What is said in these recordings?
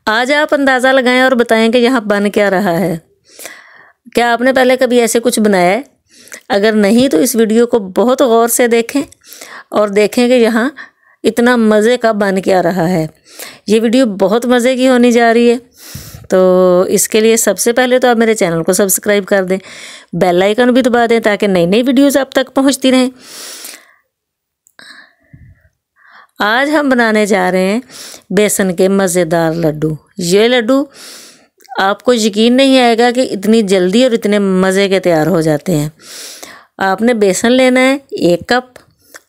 आज आप अंदाज़ा लगाएं और बताएं कि यहाँ बन क्या रहा है। क्या आपने पहले कभी ऐसे कुछ बनाया है? अगर नहीं तो इस वीडियो को बहुत गौर से देखें और देखें कि यहाँ इतना मज़े का बन क्या रहा है। ये वीडियो बहुत मज़े की होने जा रही है। तो इसके लिए सबसे पहले तो आप मेरे चैनल को सब्सक्राइब कर दें, बेल आइकन भी दबा दें ताकि नई नई वीडियोज़ आप तक पहुँचती रहें। आज हम बनाने जा रहे हैं बेसन के मज़ेदार लड्डू। ये लड्डू आपको यकीन नहीं आएगा कि इतनी जल्दी और इतने मज़े के तैयार हो जाते हैं। आपने बेसन लेना है 1 कप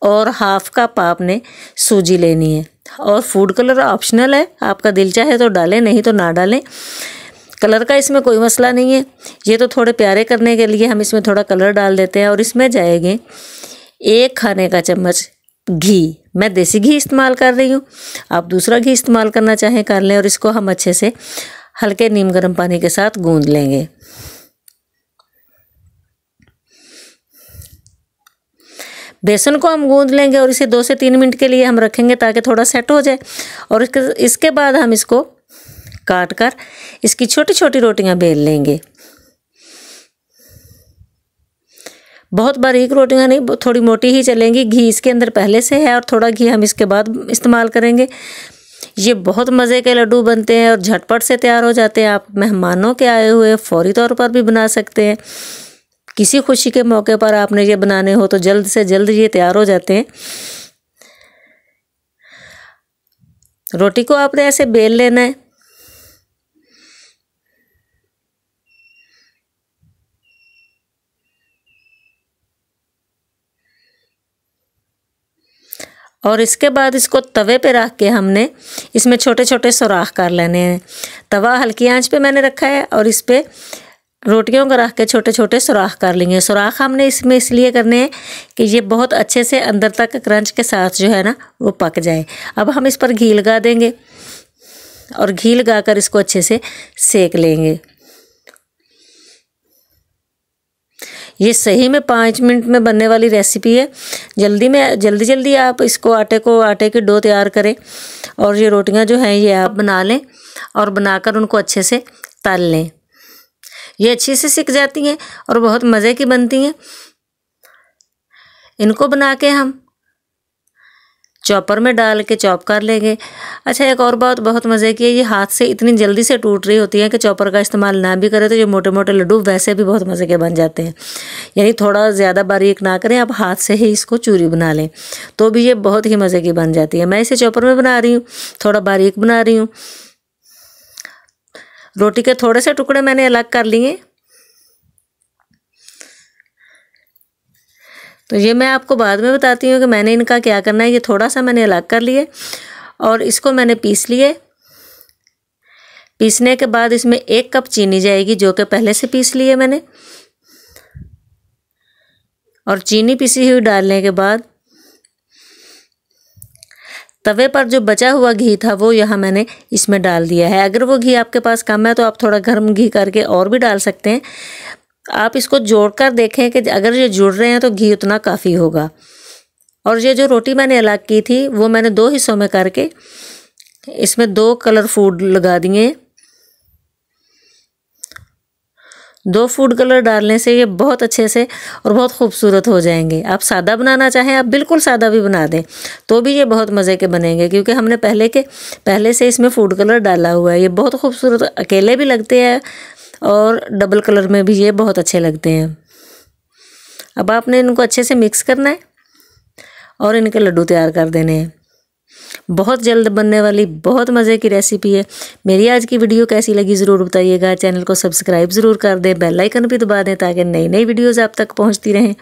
और हाफ कप आपने सूजी लेनी है। और फूड कलर ऑप्शनल है, आपका दिल चाहे तो डालें, नहीं तो ना डालें। कलर का इसमें कोई मसला नहीं है। ये तो थोड़े प्यारे करने के लिए हम इसमें थोड़ा कलर डाल देते हैं। और इसमें जाएंगे 1 खाने का चम्मच घी। मैं देसी घी इस्तेमाल कर रही हूँ, आप दूसरा घी इस्तेमाल करना चाहें कर लें। और इसको हम अच्छे से हल्के नीम गर्म पानी के साथ गूंद लेंगे। बेसन को हम गूंद लेंगे और इसे 2 से 3 मिनट के लिए हम रखेंगे ताकि थोड़ा सेट हो जाए। और इसके बाद हम इसको काट कर इसकी छोटी छोटी रोटियां बेल लेंगे। बहुत बारीक रोटियां नहीं, थोड़ी मोटी ही चलेंगी। घी इसके अंदर पहले से है और थोड़ा घी हम इसके बाद इस्तेमाल करेंगे। ये बहुत मज़े के लड्डू बनते हैं और झटपट से तैयार हो जाते हैं। आप मेहमानों के आए हुए फौरी तौर पर भी बना सकते हैं। किसी खुशी के मौके पर आपने ये बनाने हो तो जल्द से जल्द ये तैयार हो जाते हैं। रोटी को आपने ऐसे बेल लेना है। और इसके बाद इसको तवे पे रख के हमने इसमें छोटे छोटे सुराख कर लेने हैं। तवा हल्की आंच पे मैंने रखा है और इस पे रोटियों को रख के छोटे छोटे सुराख कर लेंगे। सुराख हमने इसमें इसलिए करने हैं कि ये बहुत अच्छे से अंदर तक क्रंच के साथ जो है ना वो पक जाए। अब हम इस पर घी लगा देंगे और घी लगा कर इसको अच्छे से सेक लेंगे। ये सही में 5 मिनट में बनने वाली रेसिपी है। जल्दी आप इसको आटे की डो तैयार करें और ये रोटियां जो हैं ये आप बना लें और बनाकर उनको अच्छे से तल लें। ये अच्छी से सिक जाती हैं और बहुत मज़े की बनती हैं। इनको बना के हम चॉपर में डाल के चॉप कर लेंगे। अच्छा, एक और बात बहुत मज़े की है, ये हाथ से इतनी जल्दी से टूट रही होती है कि चॉपर का इस्तेमाल ना भी करें तो ये मोटे मोटे लड्डू वैसे भी बहुत मज़े के बन जाते हैं। यानी थोड़ा ज़्यादा बारीक ना करें, आप हाथ से ही इसको चूरी बना लें तो भी ये बहुत ही मज़े की बन जाती है। मैं इसे चॉपर में बना रही हूँ, थोड़ा बारीक बना रही हूँ। रोटी के थोड़े से टुकड़े मैंने अलग कर लिए। तो ये मैं आपको बाद में बताती हूँ कि मैंने इनका क्या करना है। ये थोड़ा सा मैंने अलग कर लिए और इसको मैंने पीस लिए। पीसने के बाद इसमें 1 कप चीनी जाएगी जो कि पहले से पीस ली है मैंने। और चीनी पिसी हुई डालने के बाद तवे पर जो बचा हुआ घी था वो यहाँ मैंने इसमें डाल दिया है। अगर वो घी आपके पास कम है तो आप थोड़ा गर्म घी करके और भी डाल सकते हैं। आप इसको जोड़कर देखें कि अगर ये जुड़ रहे हैं तो घी उतना काफ़ी होगा। और ये जो रोटी मैंने अलग की थी वो मैंने 2 हिस्सों में करके इसमें 2 कलर फूड लगा दिए। 2 फूड कलर डालने से ये बहुत अच्छे से और बहुत खूबसूरत हो जाएंगे। आप सादा बनाना चाहें आप बिल्कुल सादा भी बना दें तो भी ये बहुत मज़े के बनेंगे, क्योंकि हमने पहले से इसमें फूड कलर डाला हुआ है। ये बहुत खूबसूरत अकेले भी लगते हैं और डबल कलर में भी ये बहुत अच्छे लगते हैं। अब आपने इनको अच्छे से मिक्स करना है और इनके लड्डू तैयार कर देने हैं। बहुत जल्द बनने वाली बहुत मज़े की रेसिपी है। मेरी आज की वीडियो कैसी लगी ज़रूर बताइएगा। चैनल को सब्सक्राइब ज़रूर कर दें, बेल आइकन भी दबा दें ताकि नई नई वीडियोज़ आप तक पहुंचती रहें।